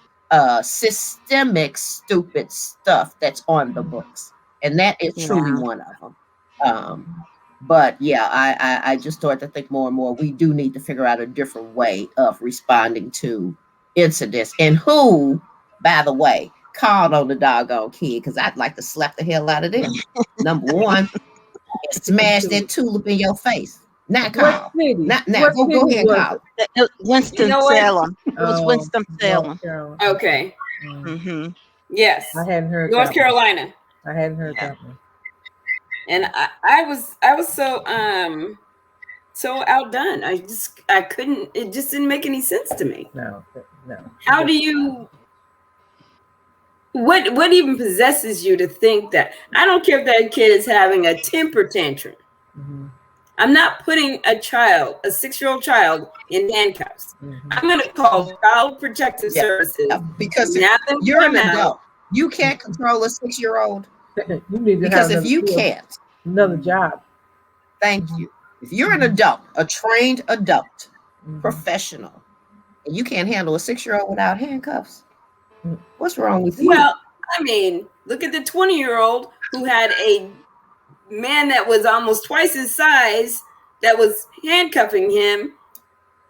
systemic, stupid stuff that's on the books. And that is truly one of them. But yeah, I just start to think more and more, we do need to figure out a different way of responding to incidents. And who, by the way, called on the doggone kid, because I'd like to slap the hell out of them. Number one, smash that tulip in your face. Not What Carl. city? Not now. What Go city ahead, was Carl. Winston-Salem. It was Oh, Winston-Salem. North Carolina. Okay. Mm-hmm. Yes. I hadn't heard North that Carolina. one. I hadn't heard Yeah. that one. And I was so outdone. I couldn't. It just didn't make any sense to me. No. How do you? What even possesses you to think that? I don't care if that kid is having a temper tantrum. Mm-hmm. I'm not putting a 6-year-old child, in handcuffs. Mm-hmm. I'm going to call Child Protective Services. Because Now that you're an we're out, adult. You can't control a 6-year-old. You need to Because have if you can't, another job. thank you. If you're an adult, a trained adult, Mm-hmm. professional, and you can't handle a 6-year-old without handcuffs, Mm. what's wrong with you? well, I mean, look at the 20-year-old who had a man that was almost twice his size that was handcuffing him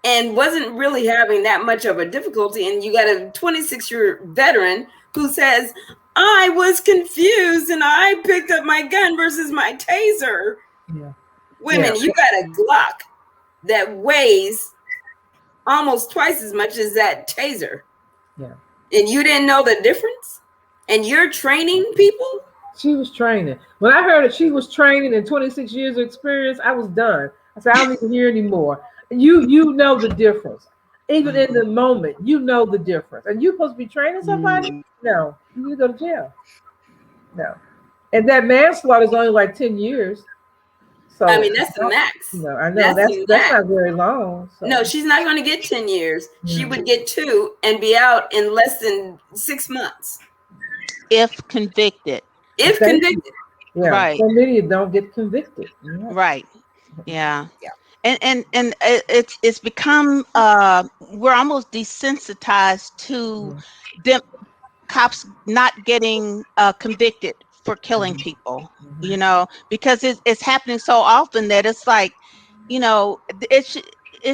and wasn't really having that much of a difficulty. And you got a 26-year veteran who says, I was confused and I picked up my gun versus my taser. Yeah. Women, you got a Glock that weighs almost twice as much as that taser. Yeah. And you didn't know the difference? And you're training people? She was training. When I heard that she was training and 26 years of experience, I was done. I said, I don't need to hear anymore. You know the difference. Even in the moment, you know the difference. And you're supposed to be training somebody? No. You need to go to jail. No. And that manslaughter is only like 10 years. So I mean, that's the max. No, I know that's not very long. So. No, she's not going to get 10 years. She would get 2 and be out in less than 6 months. If convicted. If convicted. Yeah. Right. So many don't get convicted. Yeah. Right. Yeah. Yeah. And it's become we're almost desensitized to them cops not getting convicted for killing people, you know, because it's happening so often that it's like, you know, it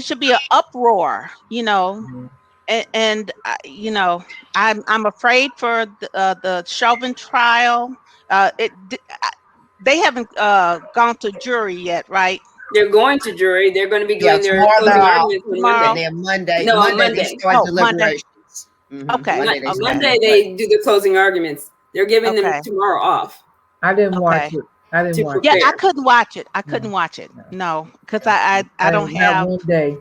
should be an uproar, you know, and you know, I'm afraid for the Chauvin trial. They haven't gone to jury yet, right? They're going to jury. They're going to be doing their closing arguments on Monday. No, on Monday. They start deliberations. Okay. On Monday they do the closing arguments. They're giving them tomorrow off. I didn't watch it. Yeah, I couldn't watch it. I couldn't watch it. No, because I don't have one day.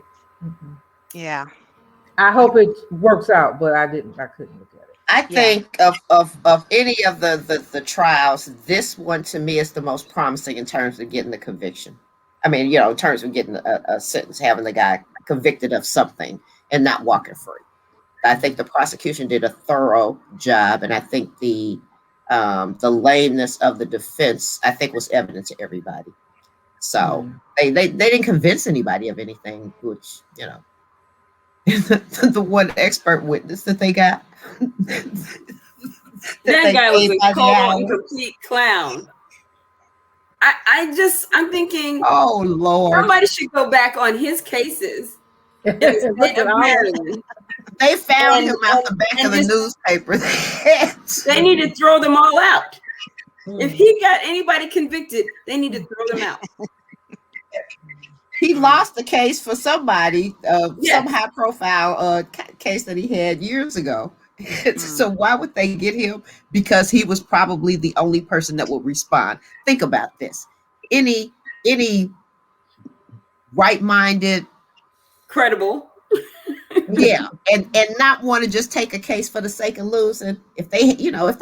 Yeah. I hope it works out, but I couldn't look at it. I think of any of the trials, this one to me is the most promising in terms of getting the conviction. I mean, you know, in terms of getting a sentence, having the guy convicted of something and not walking free. I think the prosecution did a thorough job, and I think the lameness of the defense, I think, was evident to everybody. So they didn't convince anybody of anything, which, you know, the one expert witness that they got. That guy was a cold and complete clown. I'm thinking, oh Lord, somebody should go back on his cases. They found him out the back of the newspaper. They need to throw them all out. If he got anybody convicted, they need to throw them out. He lost the case for somebody, some high profile case that he had years ago. So why would they get him? Because he was probably the only person that would respond. Think about this. Any right-minded, credible, and not want to just take a case for the sake of losing. If they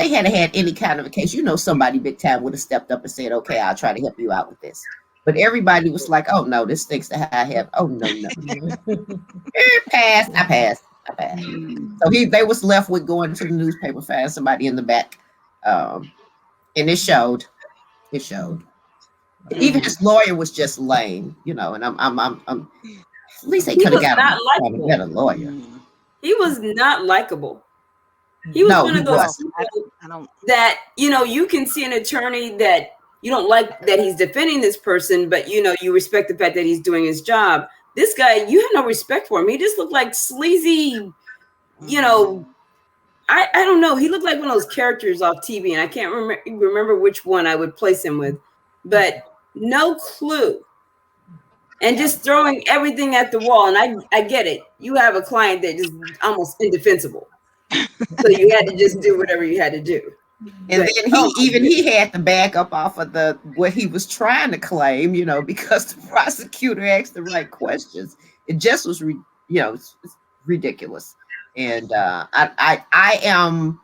had any kind of a case, somebody big time would have stepped up and said, okay, I'll try to help you out with this. But everybody was like, oh no, this stinks to high heaven. Oh no. I passed. So they was left with going to the newspaper, find somebody in the back. And it showed. Even his lawyer was just lame, and I'm at least they could have got a better lawyer. He was not likable. He was one of those people that, you can see an attorney that you don't like that he's defending this person, but you respect the fact that he's doing his job. This guy, you have no respect for him. He just looked like sleazy, I don't know. He looked like one of those characters off TV, and I can't remember which one I would place him with, but no clue and just throwing everything at the wall. And I get it. You have a client that is almost indefensible. So you had to just do whatever you had to do. And But, then he had to back up off of what he was trying to claim, because the prosecutor asked the right questions. It just was, it's ridiculous. And I am,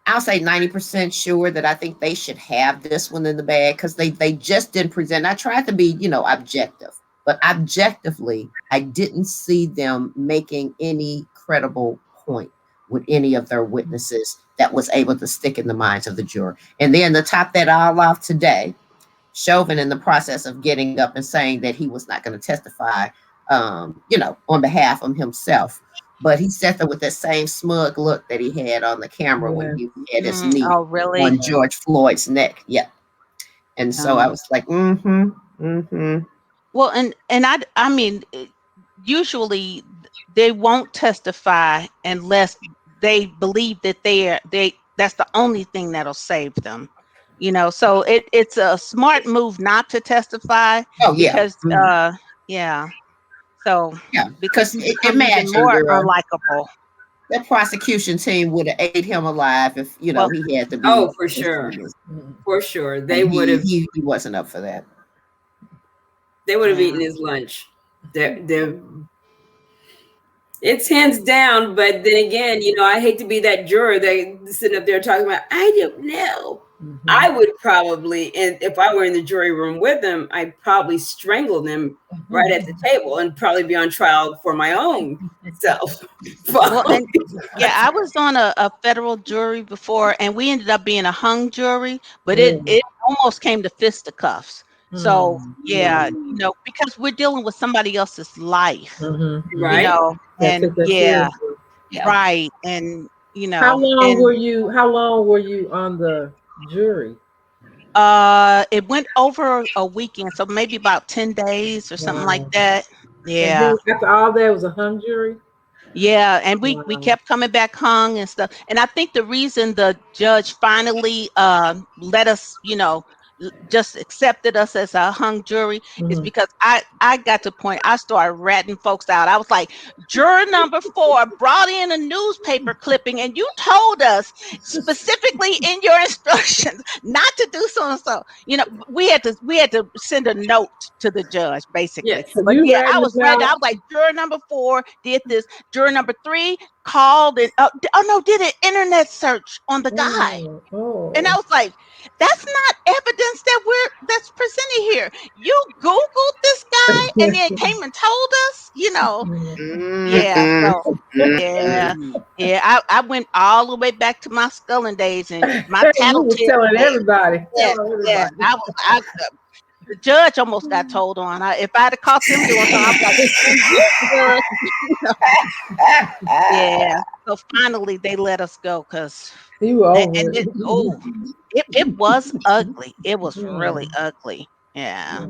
I'll say 90% sure that I think they should have this one in the bag because they just didn't present. I tried to be, objective, but objectively, I didn't see them making any credible point with any of their witnesses that was able to stick in the minds of the juror. And then to top that all off today, Chauvin, in the process of getting up and saying that he was not going to testify, on behalf of himself, but he sat there with that same smug look that he had on the camera when he had his knee on George Floyd's neck. Yeah. And so I was like, Well, and I mean, usually they won't testify unless they believe that that's the only thing that'll save them. So it's a smart move not to testify. Oh yeah. Because yeah. So yeah, because imagine more unlikable. That prosecution team would have ate him alive if he had to be. Oh, for sure, for sure, they would have. He wasn't up for that. They would have eaten his lunch. It's hands down. But then again, I hate to be that juror that sitting up there talking about, I don't know. Mm-hmm. I would probably, and if I were in the jury room with them, I'd probably strangle them right at the table and probably be on trial for my own self. I was on a federal jury before, and we ended up being a hung jury, but it almost came to fisticuffs. So because we're dealing with somebody else's life, right? And right, and How long were you on the jury? It went over a weekend, so maybe about 10 days or something like that. Yeah. And after all that, it was a hung jury? Yeah, and we kept coming back hung and stuff. And I think the reason the judge finally let us, just accepted us as a hung jury is because I got to the point I started ratting folks out. I was like, juror number 4 brought in a newspaper clipping, and you told us specifically in your instructions not to do so and so. We had to send a note to the judge basically. Yes. But I was ready. I was like, juror number 4 did this. Juror number 3 called and did an internet search on the guy. And I was like, that's not evidence that's presented here. You Googled this guy and then came and told us, I went all the way back to my sculling days and my tattletale. You were telling everybody. The judge almost got told on. If I'd have caught them doing something, I was like, yeah. So finally, they let us go because you were over it was ugly. It was really ugly. Yeah.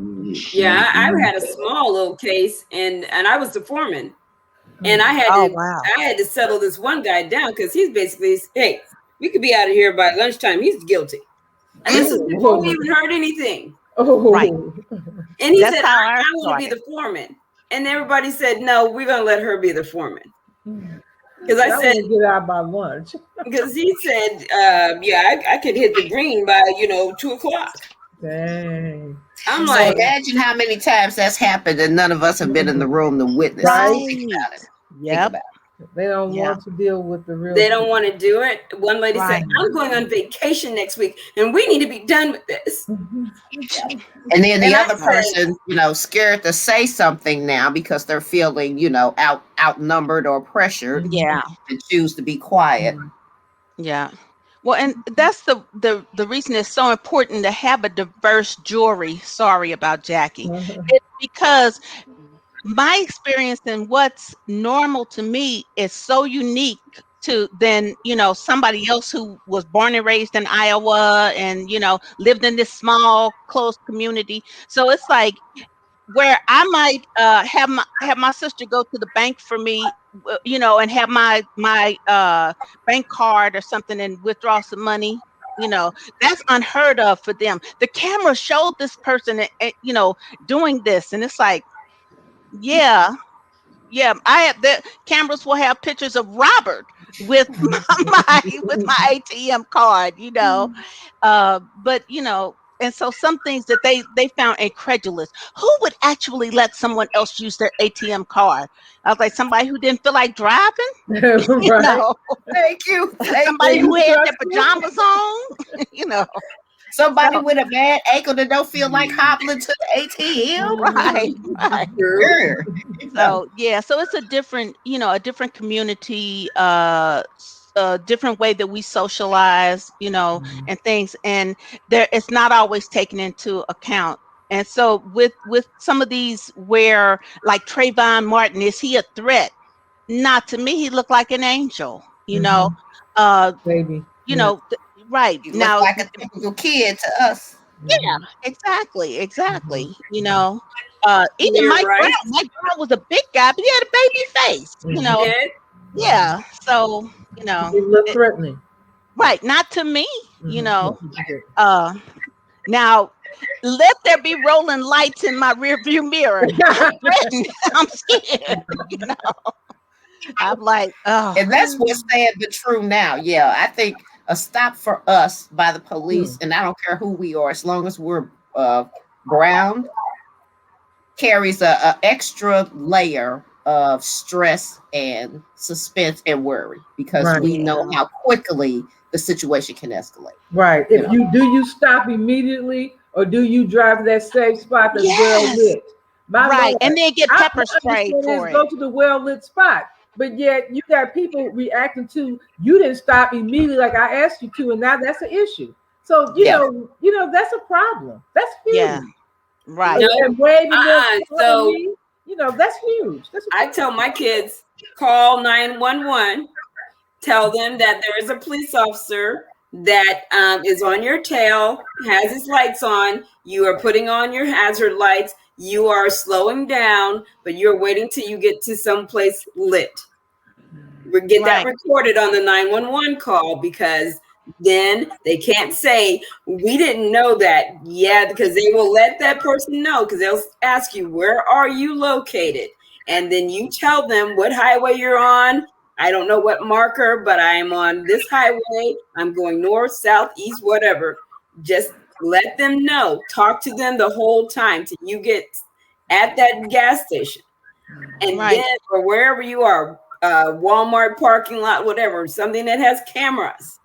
Yeah, I had a small little case, and I was the foreman, and I had to settle this one guy down because he's basically, hey, we could be out of here by lunchtime. He's guilty, and this is before we even heard anything. Right. And he said, I want to be the foreman. And everybody said, no, we're going to let her be the foreman. Because I said, get out by lunch. Because he said, I could hit the green by, 2:00. Dang. I'm like, imagine how many times that's happened and none of us have been in the room to witness. Right. Yep. They don't want to deal with the real. They don't want to do it. One lady said, I'm going on vacation next week and we need to be done with this. And then the other person, scared to say something now because they're feeling, outnumbered or pressured. Yeah. And choose to be quiet. Yeah. Well, and that's the reason it's so important to have a diverse jury. Sorry about Jackie. It's because my experience and what's normal to me is so unique to then, somebody else who was born and raised in Iowa and, lived in this small, close community. So it's like where I might have my sister go to the bank for me, and have my bank card or something and withdraw some money. You know, that's unheard of for them. The camera showed this person, you know, doing this, and it's like, yeah, yeah. I have the cameras will have pictures of Robert with with my ATM card, you know, but you know. And so some things that they found incredulous. Who would actually let someone else use their ATM card? I was like, somebody who didn't feel like driving, you Right. know, Thank you. Thank somebody you. who had their Trust me. pajamas on, you know. Somebody So, with a bad ankle that don't feel like hobbling to the ATM. right, right. True. Sure. So yeah, so it's a different, you know, a different community, a different way that we socialize, you know, and things, and there it's not always taken into account. And so with some of these where like Trayvon Martin, is he a threat? Not to me. He looked like an angel, you know. Baby. You Yeah. know, right You look now, like a typical kid to us. yeah, exactly, exactly. You know, even You're Mike Brown. right. Mike Brown was a big guy, but he had a baby face. You Mhm. know, Did. yeah. So you know, It looked threatening. right? Not to me. You Mhm. know. Yeah. Uh, now let there be rolling lights in my rear view mirror. I'm threatened. I'm scared. You know, I'm like, oh, And that's what's sad but true now. Yeah, I think a stop for us by the police, and I don't care who we are, as long as we're brown, carries a extra layer of stress and suspense and worry because Right. we know yeah, how quickly the situation can escalate. Right. You If know? you do you stop immediately or do you drive to that safe spot that's well yes, lit? My right, Lord, and then get I pepper sprayed understand this, for it. go to the well lit spot. But yet you got people reacting to you didn't stop immediately like I asked you to, and now that's an issue. So Yeah. you know that's a problem. That's Yeah, huge. right. No. And waving them calling So me, you know, that's huge. That's a I tell my kids, call 911. Tell them that there is a police officer that is on your tail, has his lights on. You are putting on your hazard lights. You are slowing down, but you're waiting till you get to someplace lit. We get that Right. recorded on the 911 call because then they can't say we didn't know that. Yeah, because they will let that person know because they'll ask you, where are you located? And then you tell them what highway you're on. I don't know what marker, but I am on this highway. I'm going north, south, east, whatever. Just let them know. Talk to them the whole time till you get at that gas station. And Right. then, or wherever you are, Walmart parking lot, whatever, something that has cameras,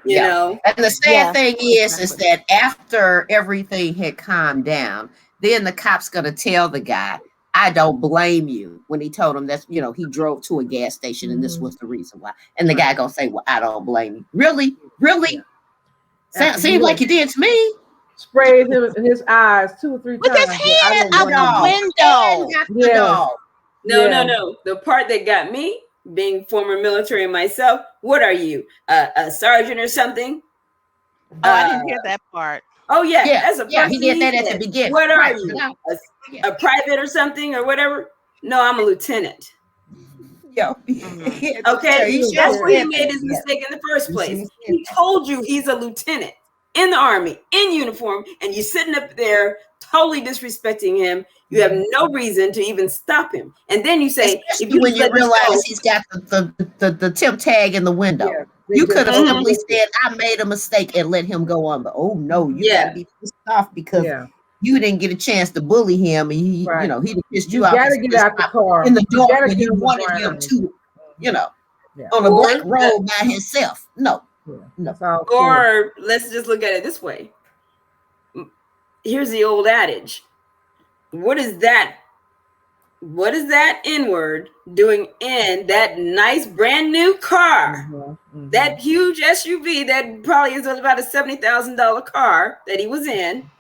you Yeah. know. And the sad Yeah, thing is exactly. that after everything had calmed down, then the cop's gonna tell the guy, I don't blame you, when he told him that's, you know, he drove to a gas station and this was the reason why. And the guy gonna say, well, I don't blame you. Really? Really? After Seems you like you did to me. sprayed him in his eyes 2 or 3 With his times. I hand don't out the blame you. And window. got the Yes. dog. No, Yeah. no. The part that got me, being former military myself, what are you, a sergeant or something? Oh, I didn't hear that part. Oh yeah, Yeah, that's the yeah, first he thing did that he at the said. beginning. What are Right. you, Yeah. a private or something or whatever? No, I'm a lieutenant. Yo, Mhm. yeah, Okay, he that's sure where he said made that. his Yeah. mistake in the first place. He said He that. told you he's a lieutenant in the army, in uniform, and you're sitting up there totally disrespecting him. You have no reason to even stop him. And then you say, if Especially you when just you let this go, realize he's got the tip tag in the window. Yeah. You could have Mhm. simply said, I made a mistake and let him go on. But oh no, you Yeah. gotta be pissed off because Yeah. you didn't get a chance to bully him and he, Right. you know, he pissed You you off gotta and get out the car. in the You dark gotta when get you on the wanted him ground. to, you know, Yeah. on a Or black road by himself. No. Yeah. No. That's all. or let's just look at it this way. Here's the old adage. What is that N-word doing in that nice brand new car? That huge SUV that probably is about a $70,000 car that he was in.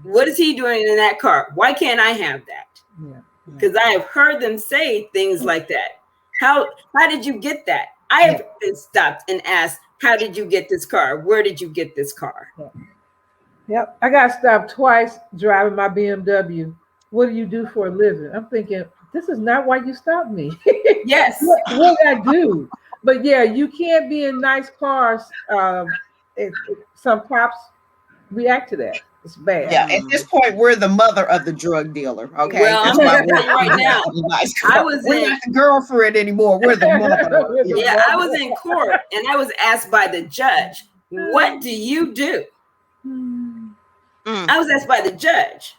What is he doing in that car? Why can't I have that? Because I have heard them say things like that. How did you get that? I have been stopped and asked, how did you get this car? Where did you get this car? Yep. I got stopped twice driving my BMW. What do you do for a living? I'm thinking, this is not why you stopped me. Yes. What did I do? But yeah, you can't be in nice cars some cops react to that. It's bad. Yeah, at this point, we're the mother of the drug dealer. Okay, Well, that's I'm why gonna tell you right now, I was we're in- not the girlfriend anymore. We're the mother. We're the Yeah, I was in court and I was asked by the judge, what do you do? I was asked by the judge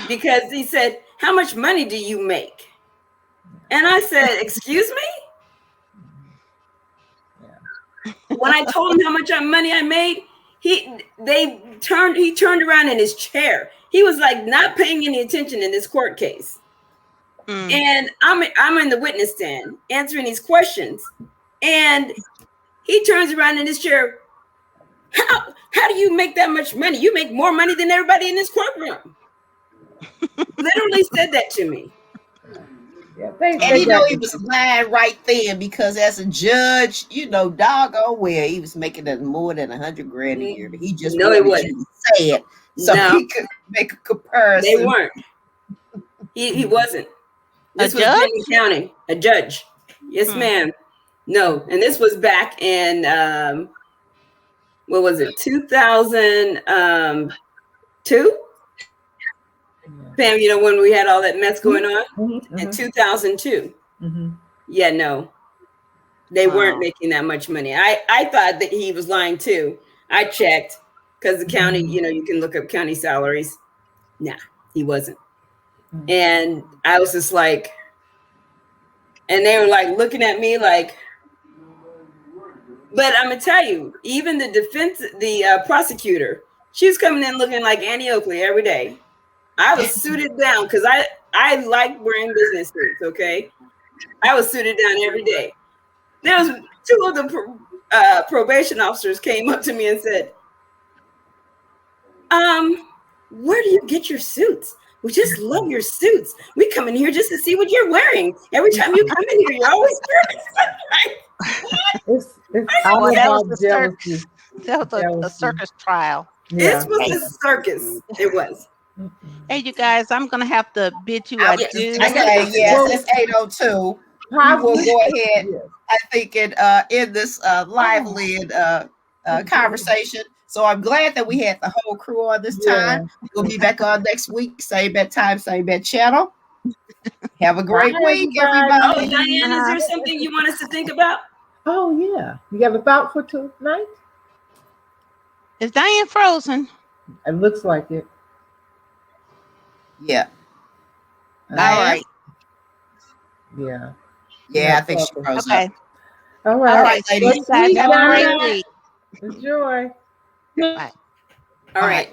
because he said, how much money do you make? And I said, excuse me? When I told him how much money I made, he turned around in his chair. He was like not paying any attention in this court case. And I'm in the witness stand answering these questions. And he turns around in his chair. How do you make that much money? You make more money than everybody in this courtroom. Literally said that to me. Yeah, And he was lying right then because as a judge, doggone well, he was making more than $100,000 a year. But he just No, he wasn't. You to say it so he could make a comparison. They weren't. He wasn't. This was judge? Benton County, a judge. Yes, ma'am. No, and this was back in what was it, 2002? Pam, when we had all that mess going on in 2002. Yeah, no, they weren't making that much money. I thought that he was lying too. I checked because the county, you can look up county salaries. Nah, he wasn't. And I was just like, and they were like looking at me like, but I'm gonna tell you, even the prosecutor, she was coming in looking like Annie Oakley every day. I was suited down because I like wearing business suits. Okay, I was suited down every day. There was two of the probation officers came up to me and said, where do you get your suits? We just love your suits. We come in here just to see what you're wearing. Every time you come in here, you're always wearing It's all about jealousy. That was a circus trial. This was a circus. It was. Hey, you guys, I'm going to have to bid you adieu. Okay, yes, it's 8:02. We'll go ahead. I think in this lively conversation. So I'm glad that we had the whole crew on this time. We'll be back on next week. Same bad time, same bad channel. Have a great week, everybody. Oh, Diane, is there something you want us to think about? Oh, yeah. You got a thought for tonight? Is Diane frozen? It looks like it. Yeah. All right. Yeah. Yeah, I think she froze Okay. up. All right. All right, ladies. Have a great week. Enjoy. Bye. All right.